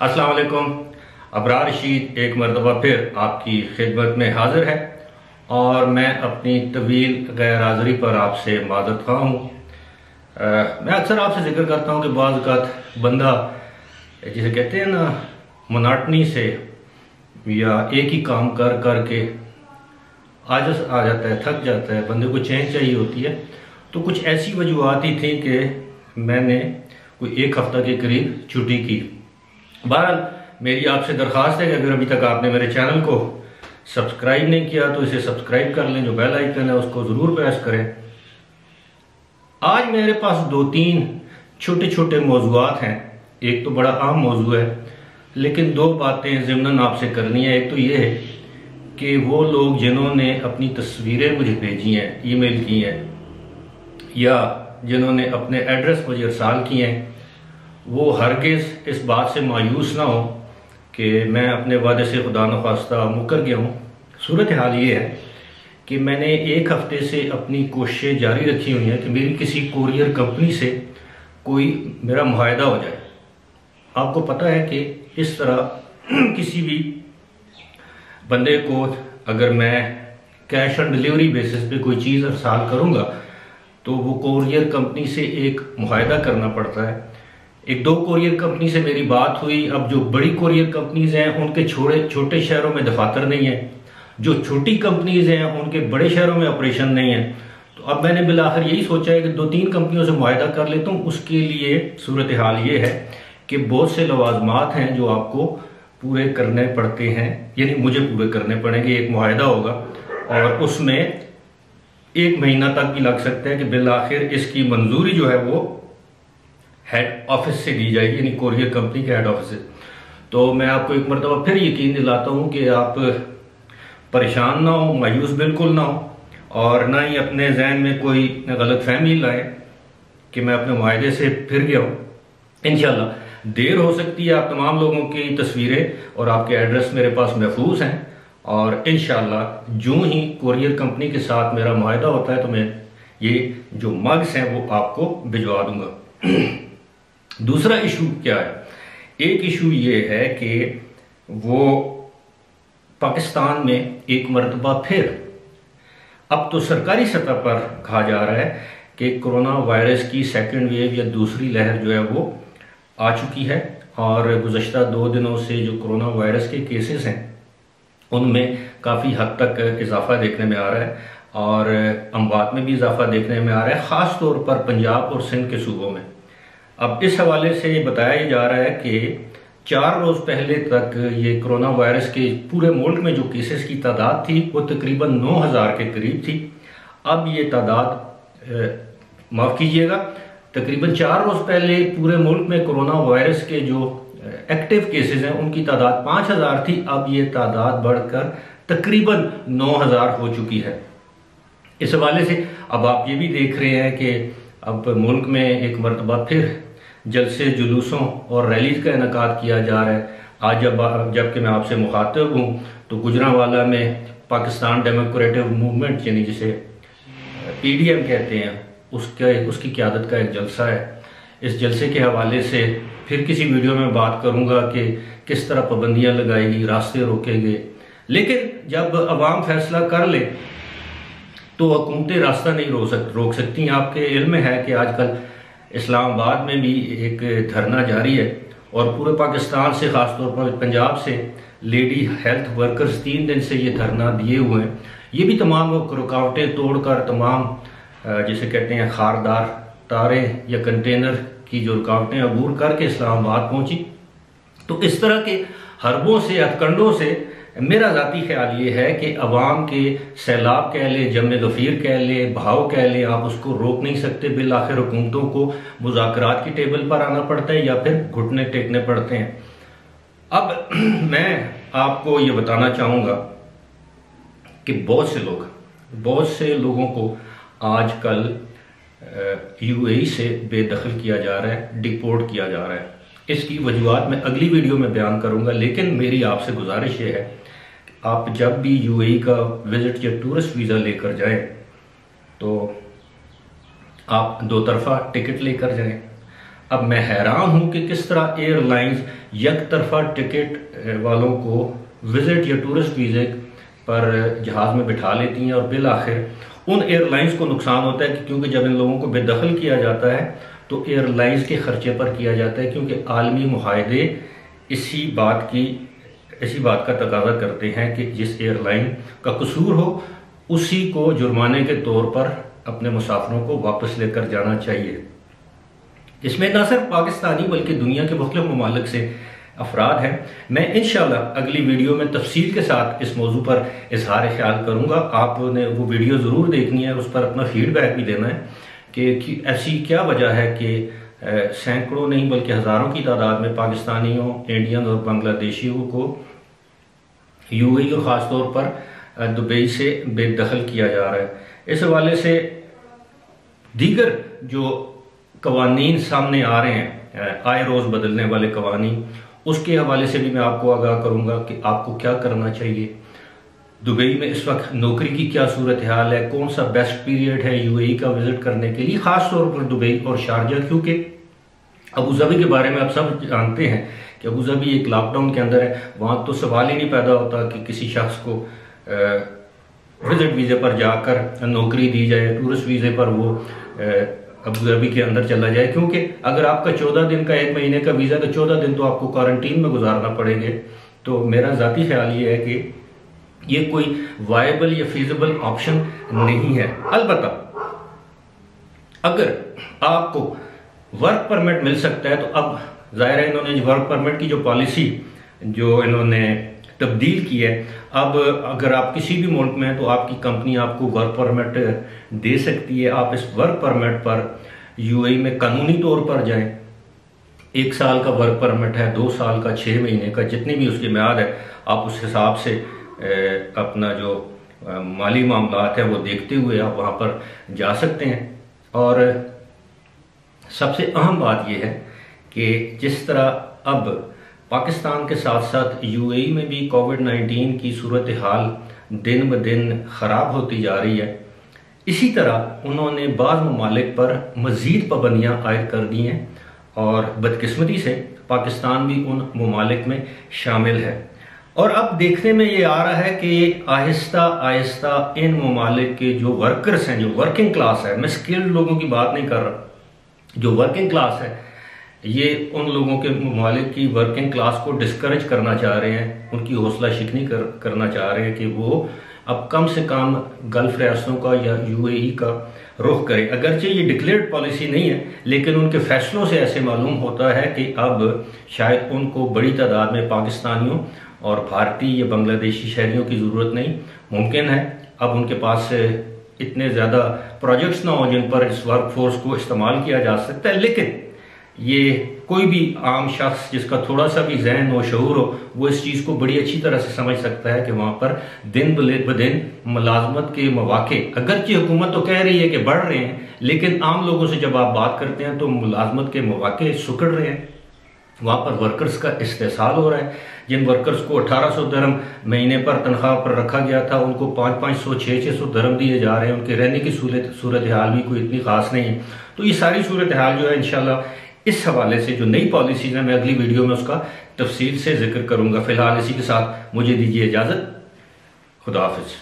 अस्सलाम वालेकुम। अबरार रशीद एक मरतबा फिर आपकी खिदमत में हाजिर है और मैं अपनी तवील गैर हाज़िरी पर आपसे माज़रत ख़्वाह हूँ। मैं अक्सर आपसे जिक्र करता हूँ कि बाज़ औक़ात बंदा जिसे कहते हैं ना मोनाटनी से या एक ही काम कर कर के आजस आ जाता है, थक जाता है, बंदे को चेंज चाहिए होती है। तो कुछ ऐसी वजूहत ही थी कि मैंने कोई एक हफ़्ता के करीब छुट्टी की। बहरहाल मेरी आपसे दरख्वास्त है कि अगर अभी तक आपने मेरे चैनल को सब्सक्राइब नहीं किया तो इसे सब्सक्राइब कर लें, जो बेल आइकन है उसको ज़रूर प्रेस करें। आज मेरे पास दो तीन छोटे छोटे मौज़ूआत हैं। एक तो बड़ा आम मौजू है, लेकिन दो बातें ज़िम्नन आपसे करनी है। एक तो ये है कि वो लोग जिन्होंने अपनी तस्वीरें मुझे भेजी हैं, ईमेल की हैं, या जिन्होंने अपने एड्रेस मुझे इरसाल किए हैं, वो हरगिज़ इस बात से मायूस ना हो कि मैं अपने वादे से खुदा न ख्वास्ता मुकर गया हूँ। सूरत हाल ये है कि मैंने एक हफ्ते से अपनी कोशिशें जारी रखी हुई हैं कि मेरी किसी कोरियर कंपनी से कोई मेरा मुआहदा हो जाए। आपको पता है कि इस तरह किसी भी बंदे को अगर मैं कैश ऑन डिलीवरी बेसिस पे कोई चीज़ अरसाल करूँगा तो वो कोरियर कंपनी से एक मुआहदा करना पड़ता है। एक दो कोरियर कंपनी से मेरी बात हुई। अब जो बड़ी कोरियर कंपनीज हैं उनके छोटे शहरों में दफातर नहीं है, जो छोटी कंपनीज हैं उनके बड़े शहरों में ऑपरेशन नहीं है। तो अब मैंने बिलाखिर यही सोचा है कि दो तीन कंपनियों से मुआहदा कर लेता हूँ। उसके लिए सूरत हाल ये है कि बहुत से लवाजमात हैं जो आपको पूरे करने पड़ते हैं, यानी मुझे पूरे करने पड़ेंगे। एक मुआहदा होगा और उसमें 1 महीना तक भी लग सकता है कि बिलाखिर इसकी मंजूरी जो है वो हेड ऑफिस से दी जाएगी, यानी कोरियर कंपनी के हेड ऑफिस से। तो मैं आपको एक मरतबा फिर यकीन दिलाता हूँ कि आप परेशान ना हो, मायूस बिल्कुल ना हो, और ना ही अपने जहन में कोई गलत फहमी लाए कि मैं अपने मुआहदे से फिर गया हूँ। इंशाल्लाह देर हो सकती है, आप तमाम लोगों की तस्वीरें और आपके एड्रेस मेरे पास महफूज हैं, और इंशाल्लाह जो ही कोरियर कंपनी के साथ मेरा मुआहदा होता है तो मैं ये जो मग्स हैं वो आपको भिजवा दूंगा। दूसरा इशू क्या है? एक इशू ये है कि वो पाकिस्तान में एक मरतबा फिर अब तो सरकारी सतह पर कहा जा रहा है कि कोरोना वायरस की सेकंड वेव या दूसरी लहर जो है वो आ चुकी है, और गुज़श्ता 2 दिनों से जो कोरोना वायरस के केसेस हैं उनमें काफ़ी हद तक इजाफा देखने में आ रहा है, और अमवात में भी इजाफा देखने में आ रहा है, ख़ास तौर पर पंजाब और सिंध के सूबों में। अब इस हवाले से बताया जा रहा है कि 4 रोज़ पहले तक ये कोरोना वायरस के पूरे मुल्क में जो केसेस की तादाद थी वो तकरीबन 9000 के करीब थी। अब ये तादाद माफ़ कीजिएगा, तकरीबन 4 रोज़ पहले पूरे मुल्क में कोरोना वायरस के जो एक्टिव केसेस हैं उनकी तादाद 5000 थी। अब ये तादाद बढ़कर तकरीबन 9000 हो चुकी है। इस हवाले से अब आप ये भी देख रहे हैं कि अब मुल्क में एक मरतबा फिर जलसे, जुलूसों और रैलीज का इनेकाद किया जा रहा है। आज जबकि मैं आपसे मुखातिब हूँ तो गुजरांवाला में पाकिस्तान डेमोक्रेटिक मूवमेंट, यानी जिसे PDM कहते हैं, उसकी क़यादत का एक जलसा है। इस जलसे के हवाले से फिर किसी वीडियो में बात करूँगा कि किस तरह पाबंदियाँ लगाएगी, रास्ते रोकेंगे। लेकिन जब अवाम फैसला कर ले तो हुकूमतें रास्ता नहीं रोक सकती। आपके इल्म में है कि आजकल इस्लामाबाद में भी एक धरना जारी है, और पूरे पाकिस्तान से, ख़ासतौर पर पंजाब से लेडी हेल्थ वर्कर्स 3 दिन से ये धरना दिए हुए हैं। ये भी तमाम रुकावटें तोड़कर, तमाम जिसे कहते हैं खारदार तारें या कंटेनर की जो रुकावटें अबूर करके इस्लामाबाद पहुंची। तो इस तरह के हरबों से, हथकंडों से मेरा ज़ाती ख्याल ये है कि अवाम के सैलाब कह ले, जम गफ़ीर कह ले, भाव कह ले, आप उसको रोक नहीं सकते। बिल आखिर हुकूमतों को मुज़ाकरात की टेबल पर आना पड़ता है या फिर घुटने टेकने पड़ते हैं। अब मैं आपको ये बताना चाहूँगा कि बहुत से लोगों को आजकल UAE से बेदखल किया जा रहा है, डिपोर्ट किया जा रहा है। इसकी वजूहत मैं अगली वीडियो में बयान करूँगा, लेकिन मेरी आपसे गुजारिश ये है आप जब भी UAE का विजिट या टूरिस्ट वीज़ा लेकर जाएं तो आप 2 तरफ़ा टिकट लेकर जाएं। अब मैं हैरान हूं कि किस तरह एयरलाइंस एक तरफा टिकट वालों को विजिट या टूरिस्ट वीज़े पर जहाज़ में बिठा लेती हैं और बिल आखिर उन एयरलाइंस को नुकसान होता है कि क्योंकि जब इन लोगों को बेदखल किया जाता है तो एयरलाइंस के खर्चे पर किया जाता है, क्योंकि आलमी मुआहदे इसी बात का तकाजा करते हैं कि जिस एयरलाइन का कसूर हो उसी को जुर्माने के तौर पर अपने मुसाफिरों को वापस लेकर जाना चाहिए। इसमें न सिर्फ पाकिस्तानी बल्कि दुनिया के मुख्तलिफ ममालिक से अफराद हैं। मैं इंशाल्लाह अगली वीडियो में तफसील के साथ इस मौजू पर इजहार ख्याल करूँगा। आपने वो वीडियो ज़रूर देखनी है, उस पर अपना फीडबैक भी देना है कि ऐसी क्या वजह है कि सैकड़ों नहीं बल्कि हज़ारों की तादाद में पाकिस्तानियों, इंडियन और बांग्लादेशियों को यूएई और ख़ास तौर पर दुबई से बेदखल किया जा रहा है। इस हवाले से दीगर जो कवानीन सामने आ रहे हैं, आए रोज़ बदलने वाले कवानीन, उसके हवाले से भी मैं आपको आगाह करूंगा कि आपको क्या करना चाहिए। दुबई में इस वक्त नौकरी की क्या सूरत हाल है, कौन सा बेस्ट पीरियड है यूएई का विजिट करने के लिए, खास तौर पर दुबई और शारजा, क्योंकि अबूधाबी के बारे में आप सब जानते हैं कि अबूधाबी एक लॉकडाउन के अंदर है। वहाँ तो सवाल ही नहीं पैदा होता कि किसी शख्स को विजिट वीज़े पर जाकर नौकरी दी जाए, टूरिस्ट वीज़े पर वो अबूधाबी के अंदर चला जाए, क्योंकि अगर आपका 14 दिन का 1 महीने का वीज़ा तो 14 दिन तो आपको क्वारंटीन में गुजारना पड़ेगा। तो मेरा ज़ाती ख्याल ये है कि ये कोई वायबल या फीजिबल ऑप्शन नहीं है। अलबत्ता अगर आपको वर्क परमिट मिल सकता है तो अब जाहिर है इन्होंने वर्क परमिट की जो पॉलिसी जो इन्होंने तब्दील की है, अब अगर आप किसी भी मुल्क में हैं तो आपकी कंपनी आपको वर्क परमिट दे सकती है। आप इस वर्क परमिट पर यूएई में कानूनी तौर पर जाएं। 1 साल का वर्क परमिट है, 2 साल का, 6 महीने का, जितनी भी उसकी म्याद है, आप उस हिसाब से अपना जो माली मामलात है वो देखते हुए आप वहाँ पर जा सकते हैं। और सबसे अहम बात यह है कि जिस तरह अब पाकिस्तान के साथ साथ यूएई में भी कोविड-19 की सूरत हाल दिन ब दिन ख़राब होती जा रही है, इसी तरह उन्होंने बाज़ ममालिक पर मज़ीद पाबंदियाँ आयद कर दी हैं और बदकिस्मती से पाकिस्तान भी उन ममालिक में शामिल है। और अब देखने में ये आ रहा है कि आहिस्ता आहिस्ता इन ममालिक के जो वर्कर्स हैं, जो वर्किंग क्लास है, मैं स्किल्ड लोगों की बात नहीं कर रहा, जो वर्किंग क्लास है, ये उन लोगों के ममालिक की वर्किंग क्लास को डिस्करेज करना चाह रहे हैं, उनकी हौसला शिकनी करना चाह रहे हैं कि वो अब कम से कम गल्फ रियासतों का या यूएई का रुख करें। अगरचे ये डिक्लेयर्ड पॉलिसी नहीं है, लेकिन उनके फैसलों से ऐसे मालूम होता है कि अब शायद उनको बड़ी तादाद में पाकिस्तानियों और भारतीय या बांग्लादेशी शहरियों की ज़रूरत नहीं, मुमकिन है अब उनके पास इतने ज़्यादा प्रोजेक्ट्स ना हो जिन पर इस वर्क फोर्स को इस्तेमाल किया जा सकता है। लेकिन ये कोई भी आम शख्स जिसका थोड़ा सा भी जहन हो, शऊर हो, वो इस चीज़ को बड़ी अच्छी तरह से समझ सकता है कि वहाँ पर दिन ब दिन मुलाजमत के मौके, अगरचे हुकूमत तो कह रही है कि बढ़ रहे हैं, लेकिन आम लोगों से जब आप बात करते हैं तो मुलाजमत के मौके सुकड़ रहे हैं। वहाँ पर वर्कर्स का इस्तेसाल हो रहा है। जिन वर्कर्स को 1800 दरम महीने पर तनख्वाह पर रखा गया था, उनको 500-500, 600-600 दरम दिए जा रहे हैं। उनके रहने की सूरत हाल भी कोई इतनी खास नहीं है। तो ये सारी सूरत हाल जो है इंशाल्लाह इस हवाले से जो नई पॉलिसीज है मैं अगली वीडियो में उसका तफसील से जिक्र करूंगा। फिलहाल इसी के साथ मुझे दीजिए इजाज़त। खुदा हाफिज।